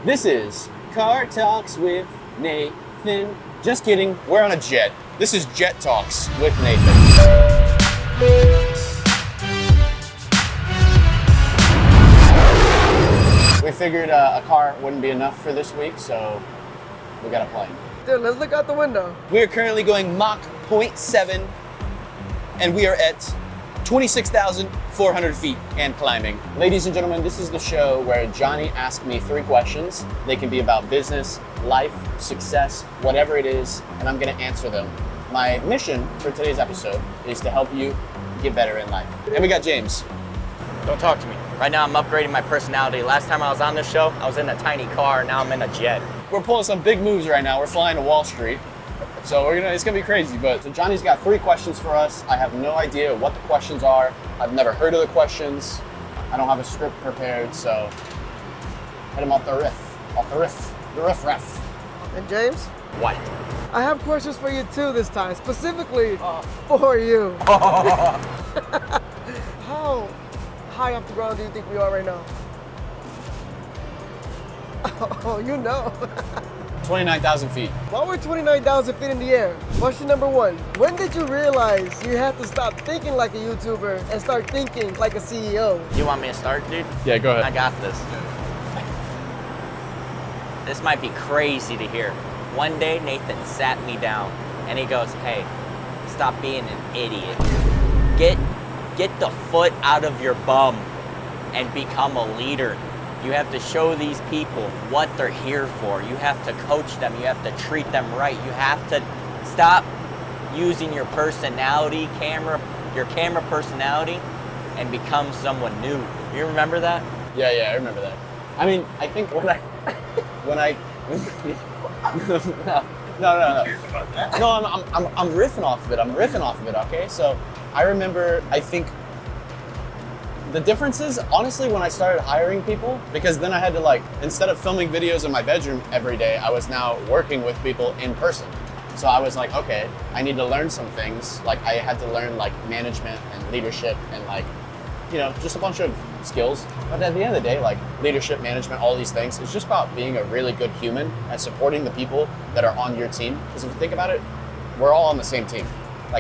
This is Car Talks with Nathan. Just kidding, we're on a jet. This is Jet Talks with Nathan. We figured a car wouldn't be enough for this week, so we got a plane. Dude, let's look out the window. We are currently going Mach 0.7, and we are at 26,400 feet and climbing. Ladies and gentlemen, this is the show where Johnny asks me 3 questions. They can be about business, life, success, whatever it is, and I'm gonna answer them. My mission for today's episode is to help you get better in life. And we got James. Don't talk to me. Right now I'm upgrading my personality. Last time I was on this show, I was in a tiny car. Now I'm in a jet. We're pulling some big moves right now. We're flying to Wall Street. So it's gonna be crazy, but so Johnny's got 3 questions for us. I have no idea what the questions are. I've never heard of the questions. I don't have a script prepared, so hit him off the riff. And James, What? I have questions for you too this time, specifically for you. How high off the ground do you think we are right now? Oh, you know. 29,000 feet. While we're 29,000 feet in the air, question number 1. When did you realize you had to stop thinking like a YouTuber and start thinking like a CEO? You want me to start, dude? Yeah, go I got this. This might be crazy to hear. One day, Nathan sat me down and he goes, hey, stop being an idiot. Get the foot out of your bum and become a leader. You have to show these people what they're here for. You have to coach them. You have to treat them right. You have to stop using your personality, your camera personality, and become someone new. You remember that? Yeah, I remember that. I mean, I think when I no, I'm riffing off of it. Okay, so I remember. I think the difference is, honestly, when I started hiring people, because then I had to instead of filming videos in my bedroom every day, I was now working with people in person. So I was like, okay, I need to learn some things. Like I had to learn management and leadership and just a bunch of skills. But at the end of the day, leadership, management, all these things, it's just about being a really good human and supporting the people that are on your team. Because if you think about it, we're all on the same team.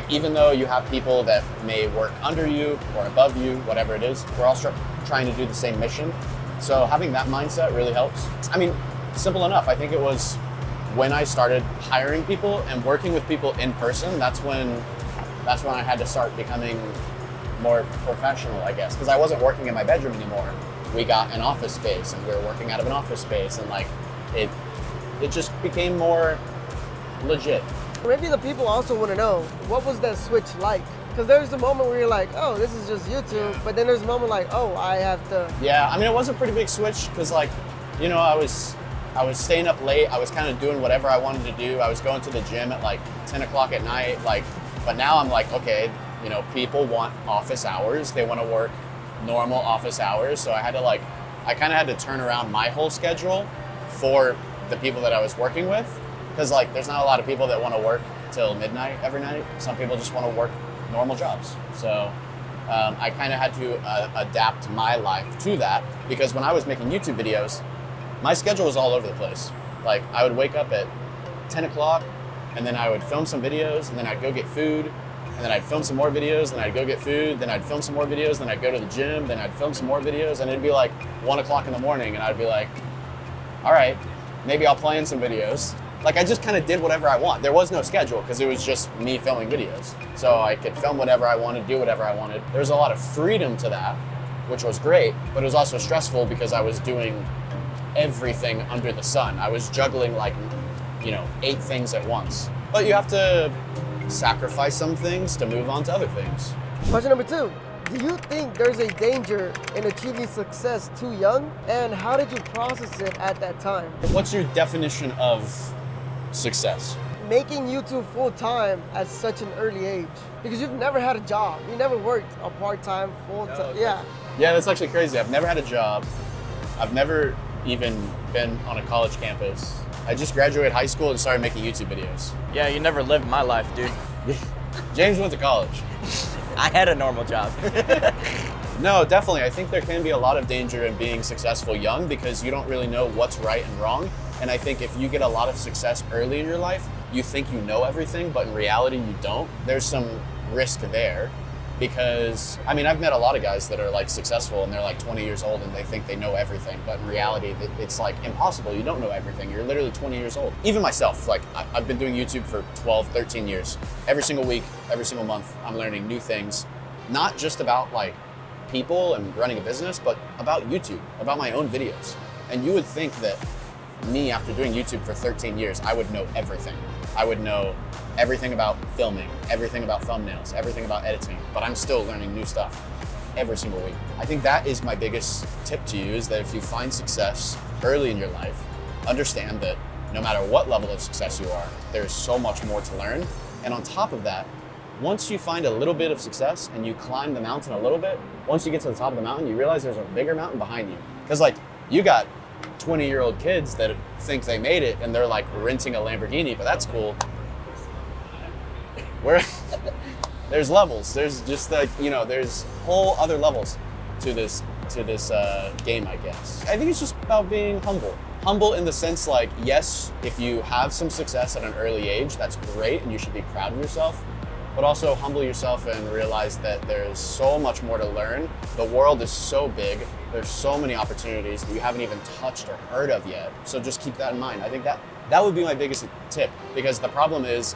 Even though you have people that may work under you or above you, whatever it is, we're all trying to do the same mission. So having that mindset really helps. I mean, simple enough. I think it was when I started hiring people and working with people in person, that's when I had to start becoming more professional, I guess, because I wasn't working in my bedroom anymore. We got an office space and we were working out of an office space, and it just became more legit. Maybe the people also want to know, what was that switch like? Because there's a moment where you're like, oh, this is just YouTube, but then there's a moment like, oh, I have to. Yeah, I mean, it was a pretty big switch because I was staying up late. I was kind of doing whatever I wanted to do. I was going to the gym at 10 o'clock at night. But now I'm like, okay, people want office hours. They want to work normal office hours. So I kind of had to turn around my whole schedule for the people that I was working with. Because there's not a lot of people that want to work till midnight every night. Some people just want to work normal jobs. So I kind of had to adapt my life to that, because when I was making YouTube videos, my schedule was all over the place. I would wake up at 10 o'clock and then I would film some videos and then I'd go get food, and then I'd film some more videos, then I'd go get food, then I'd film some more videos, then I'd go to the gym, then I'd film some more videos, and it'd be 1 o'clock in the morning and I'd be like, all right, maybe I'll play in some videos. I just kind of did whatever I want. There was no schedule because it was just me filming videos. So I could film whatever I wanted, do whatever I wanted. There was a lot of freedom to that, which was great, but it was also stressful because I was doing everything under the sun. I was juggling 8 things at once. But you have to sacrifice some things to move on to other things. Question number 2. Do you think there's a danger in achieving success too young? And how did you process it at that time? What's your definition of success? Making YouTube full-time at such an early age. Because you've never had a job. You never worked a part-time, full-time. Yeah, that's actually crazy. I've never had a job. I've never even been on a college campus. I just graduated high school and started making YouTube videos. Yeah, you never lived my life, dude. James went to college. I had a normal job. No, definitely. I think there can be a lot of danger in being successful young because you don't really know what's right and wrong. And I think if you get a lot of success early in your life, you think you know everything, but in reality you don't. There's some risk there because, I mean, I've met a lot of guys that are like successful and they're like 20 years old and they think they know everything, but in reality it's like impossible. You don't know everything. You're literally 20 years old. Even myself, like I've been doing YouTube for 12, 13 years. Every single week, every single month, I'm learning new things, not just about like people and running a business, but about YouTube, about my own videos. And you would think that me, after doing YouTube for 13 years, I would know everything. I would know everything about filming, everything about thumbnails, everything about editing, but I'm still learning new stuff every single week. I think that is my biggest tip to you, is that if you find success early in your life, understand that no matter what level of success you are, there's so much more to learn. And on top of that, once you find a little bit of success and you climb the mountain a little bit, once you get to the top of the mountain, you realize there's a bigger mountain behind you. Because like, you got 20-year-old kids that think they made it and they're like renting a Lamborghini, but that's cool. There's levels. There's just like, you know, there's whole other levels to this game, I guess. I think it's just about being humble. Humble in the sense like, yes, if you have some success at an early age, that's great and you should be proud of yourself. But also humble yourself and realize that there's so much more to learn. The world is so big. There's so many opportunities that you haven't even touched or heard of yet. So just keep that in mind. I think that would be my biggest tip, because the problem is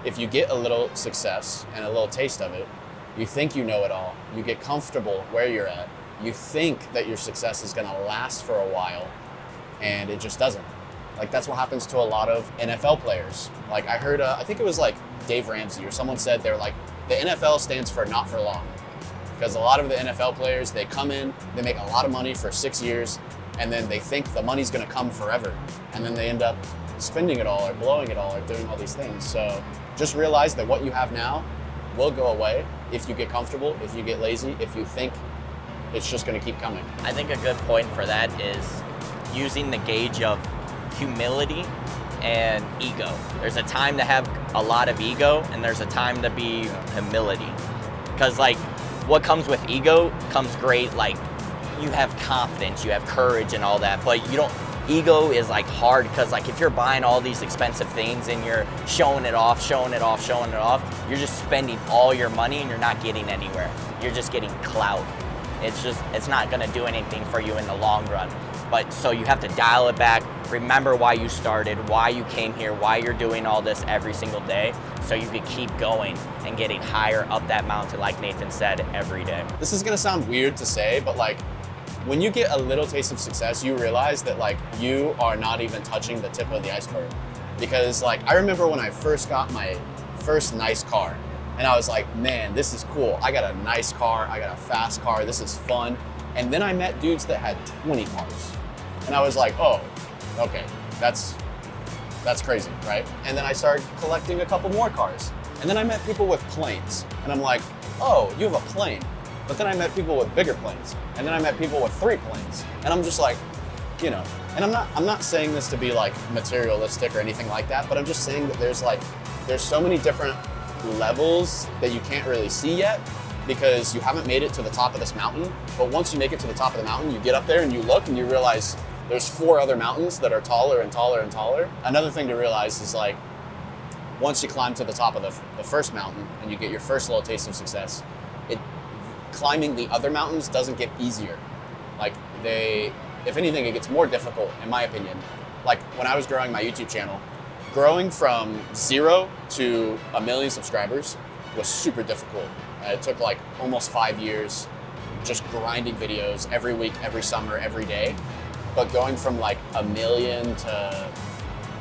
if you get a little success and a little taste of it, you think you know it all. You get comfortable where you're at. You think that your success is gonna last for a while, and it just doesn't. Like, that's what happens to a lot of NFL players. Like, I heard, I think it was like Dave Ramsey or someone said, they're like, the NFL stands for not for long. Because a lot of the NFL players, they come in, they make a lot of money for 6 years, and then they think the money's gonna come forever. And then they end up spending it all or blowing it all or doing all these things. So just realize that what you have now will go away if you get comfortable, if you get lazy, if you think it's just gonna keep coming. I think a good point for that is using the gauge of humility and ego. There's a time to have a lot of ego and there's a time to be humility. Because like what comes with ego comes great, like you have confidence, you have courage and all that, but you don't, ego is like hard because like if you're buying all these expensive things and you're showing it off, you're just spending all your money and you're not getting anywhere. You're just getting clout. It's not gonna do anything for you in the long run. But so you have to dial it back, remember why you started, why you came here, why you're doing all this every single day, so you can keep going and getting higher up that mountain, like Nathan said, every day. This is gonna sound weird to say, but like, when you get a little taste of success, you realize that like, you are not even touching the tip of the iceberg. Because like, I remember when I first got my first nice car, and I was like, man, this is cool. I got a nice car, I got a fast car, this is fun. And then I met dudes that had 20 cars. And I was like, oh, okay, that's crazy, right? And then I started collecting a couple more cars. And then I met people with planes. And I'm like, oh, you have a plane. But then I met people with bigger planes. And then I met people with 3 planes. And I'm just like, you know, and I'm not saying this to be like materialistic or anything like that, but I'm just saying that there's so many different levels that you can't really see yet because you haven't made it to the top of this mountain. But once you make it to the top of the mountain, you get up there and you look and you realize there's 4 other mountains that are taller and taller and taller. Another thing to realize is like, once you climb to the top of the first mountain and you get your first little taste of success, climbing the other mountains doesn't get easier. Like if anything, it gets more difficult in my opinion. Like when I was growing my YouTube channel, growing from 0 to 1 million subscribers was super difficult. It took like almost 5 years just grinding videos every week, every summer, every day. But going from like 1 million to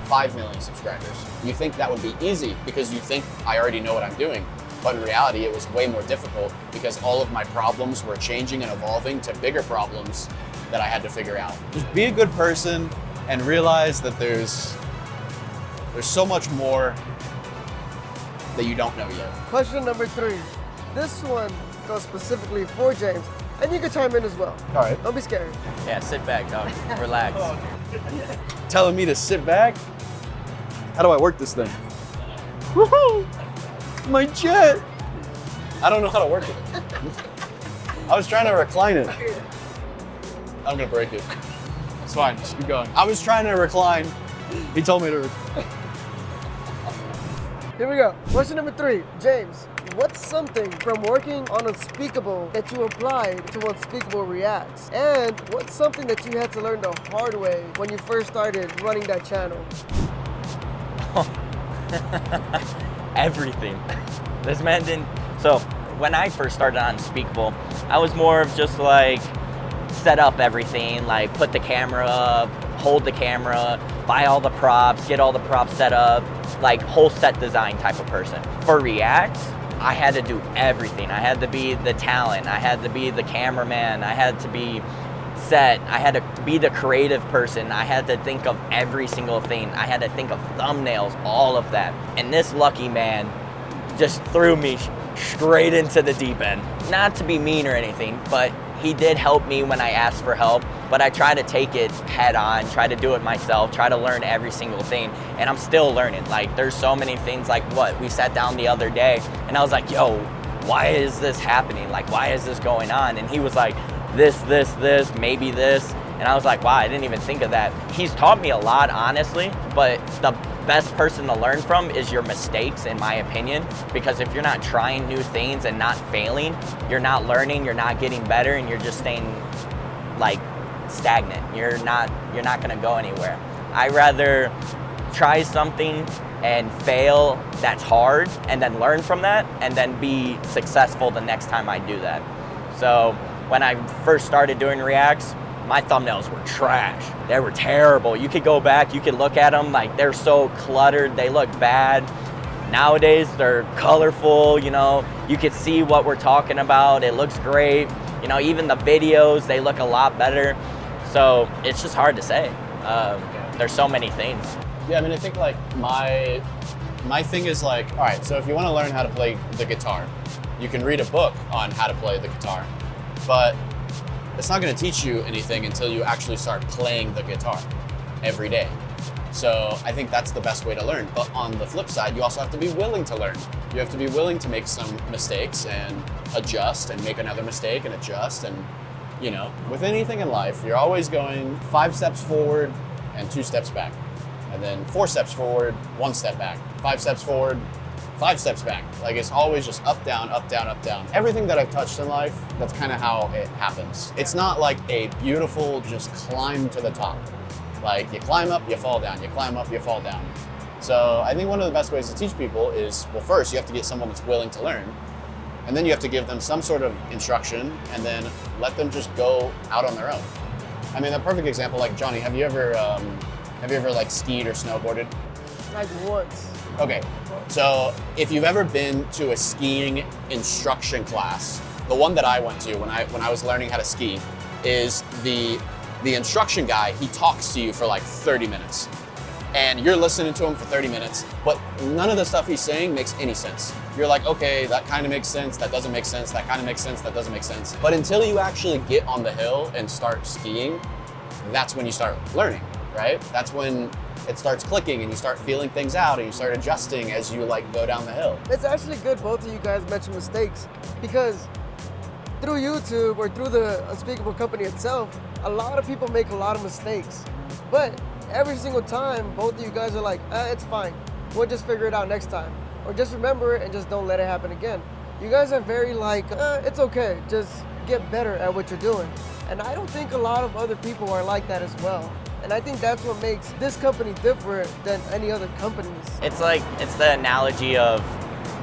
5 million subscribers, you think that would be easy because you think I already know what I'm doing. But in reality, it was way more difficult because all of my problems were changing and evolving to bigger problems that I had to figure out. Just be a good person and realize that there's so much more that you don't know yet. Question number 3. This one goes specifically for James, and you can chime in as well. All right. Don't be scared. Yeah, sit back, dog. Relax. Telling me to sit back? How do I work this thing? Woohoo! My jet! I don't know how to work it. I was trying to recline it. I'm gonna break it. It's fine, just keep going. I was trying to recline. He told me to. Here we go. Question number 3. James, what's something from working on Unspeakable that you applied to Unspeakable Reacts? And what's something that you had to learn the hard way when you first started running that channel? Everything. This man didn't. So when I first started on Unspeakable, I was more of just like set up everything, like put the camera up, hold the camera, buy all the props, get all the props set up, like whole set design type of person. For Reacts, I had to do everything. I had to be the talent, I had to be the cameraman, I had to be set, I had to be the creative person, I had to think of every single thing, I had to think of thumbnails, all of that. And this lucky man just threw me straight into the deep end. Not to be mean or anything, but he did help me when I asked for help, but I try to take it head on, try to do it myself, try to learn every single thing, and I'm still learning. Like, there's so many things, like what, we sat down the other day, and I was like, yo, why is this happening? Like, why is this going on? And he was like, this, maybe this, and I was like, wow, I didn't even think of that. He's taught me a lot, honestly, but the best person to learn from is your mistakes, in my opinion, because if you're not trying new things and not failing, you're not learning, you're not getting better, and you're just staying like stagnant. You're not gonna go anywhere. I rather try something and fail that's hard and then learn from that and then be successful the next time I do that. So when I first started doing Reacts, my thumbnails were trash. They were terrible. You could go back, you could look at them, like they're so cluttered, they look bad. Nowadays, they're colorful, you know, you could see what we're talking about, it looks great. You know, even the videos, they look a lot better. So it's just hard to say. There's so many things. Yeah, I mean, I think like my thing is like, all right, so if you want to learn how to play the guitar, you can read a book on how to play the guitar, but it's not going to teach you anything until you actually start playing the guitar every day. So I think that's the best way to learn. But on the flip side, you also have to be willing to learn. You have to be willing to make some mistakes and adjust and make another mistake and adjust. And, you know, with anything in life, you're always going 5 steps forward and 2 steps back. And then 4 steps forward, 1 step back. 5 steps forward, 5 steps back. Like, it's always just up, down, up, down, up, down. Everything that I've touched in life, that's kind of how it happens. It's not like a beautiful just climb to the top. Like, you climb up, you fall down. You climb up, you fall down. So I think one of the best ways to teach people is, well, first you have to get someone that's willing to learn, and then you have to give them some sort of instruction, and then let them just go out on their own. I mean, a perfect example, like Johnny, have you ever like skied or snowboarded? Like once. Okay, so if you've ever been to a skiing instruction class, the one that I went to when I was learning how to ski, is the instruction guy, he talks to you for like 30 minutes. And you're listening to him for 30 minutes, but none of the stuff he's saying makes any sense. You're like, okay, that kind of makes sense, that doesn't make sense, that kind of makes sense, that doesn't make sense. But until you actually get on the hill and start skiing, that's when you start learning, right? That's when it starts clicking and you start feeling things out and you start adjusting as you like go down the hill. It's actually good both of you guys mentioned mistakes, because through YouTube or through the Unspeakable company itself, a lot of people make a lot of mistakes. But every single time, both of you guys are like, it's fine. We'll just figure it out next time. Or just remember it and just don't let it happen again. You guys are very like, it's okay. Just get better at what you're doing. And I don't think a lot of other people are like that as well. And I think that's what makes this company different than any other companies. It's like, it's the analogy of,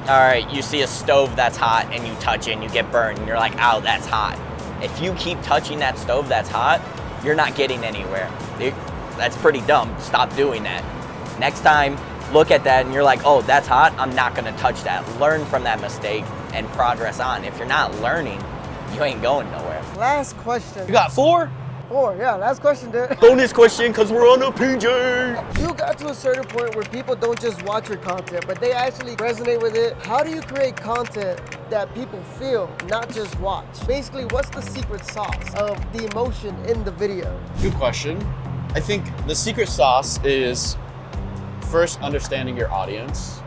all right, you see a stove that's hot and you touch it and you get burned and you're like, ow, that's hot. If you keep touching that stove that's hot, you're not getting anywhere. That's pretty dumb. Stop doing that. Next time, look at that and you're like, oh, that's hot, I'm not gonna touch that. Learn from that mistake and progress on. If you're not learning, you ain't going nowhere. Last question. You got 4? 4, yeah, last question, dude. Bonus question, because we're on a PJ. You got to a certain point where people don't just watch your content, but they actually resonate with it. How do you create content that people feel, not just watch? Basically, what's the secret sauce of the emotion in the video? Good question. I think the secret sauce is first understanding your audience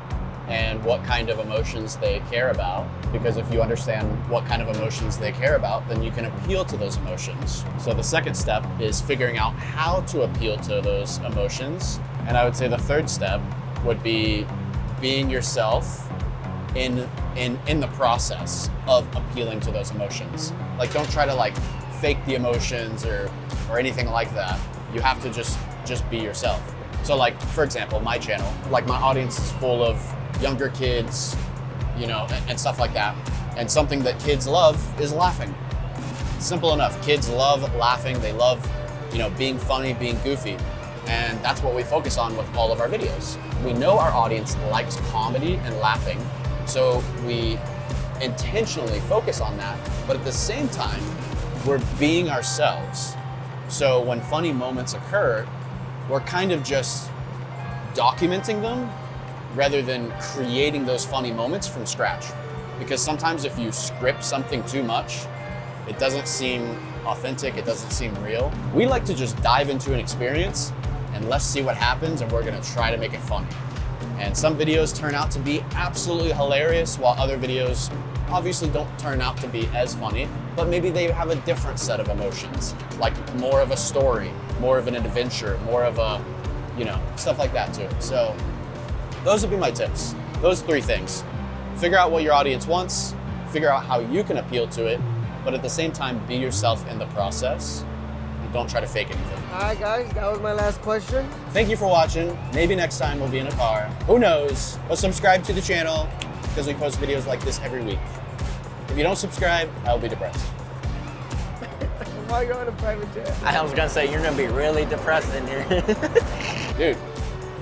and what kind of emotions they care about. Because if you understand what kind of emotions they care about, then you can appeal to those emotions. So the second step is figuring out how to appeal to those emotions. And I would say the third step would be being yourself in the process of appealing to those emotions. Like, don't try to like fake the emotions or anything like that. You have to just be yourself. So like, for example, my channel, like my audience is full of younger kids, you know, and stuff like that. And something that kids love is laughing. Simple enough. Kids love laughing. They love, you know, being funny, being goofy. And that's what we focus on with all of our videos. We know our audience likes comedy and laughing, so we intentionally focus on that. But at the same time, we're being ourselves. So when funny moments occur, we're kind of just documenting them rather than creating those funny moments from scratch. Because sometimes if you script something too much, it doesn't seem authentic, it doesn't seem real. We like to just dive into an experience and let's see what happens, and we're gonna try to make it funny. And some videos turn out to be absolutely hilarious, while other videos obviously don't turn out to be as funny, but maybe they have a different set of emotions, like more of a story, more of an adventure, more of a, you know, stuff like that too. So those would be my tips. Those 3 things. Figure out what your audience wants, figure out how you can appeal to it, but at the same time, be yourself in the process and don't try to fake anything. All right, guys, that was my last question. Thank you for watching. Maybe next time we'll be in a car. Who knows? But subscribe to the channel because we post videos like this every week. If you don't subscribe, I'll be depressed. While you're on a private jet. I was gonna say, you're gonna be really depressed in here. Dude,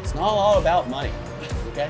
it's not all about money, okay?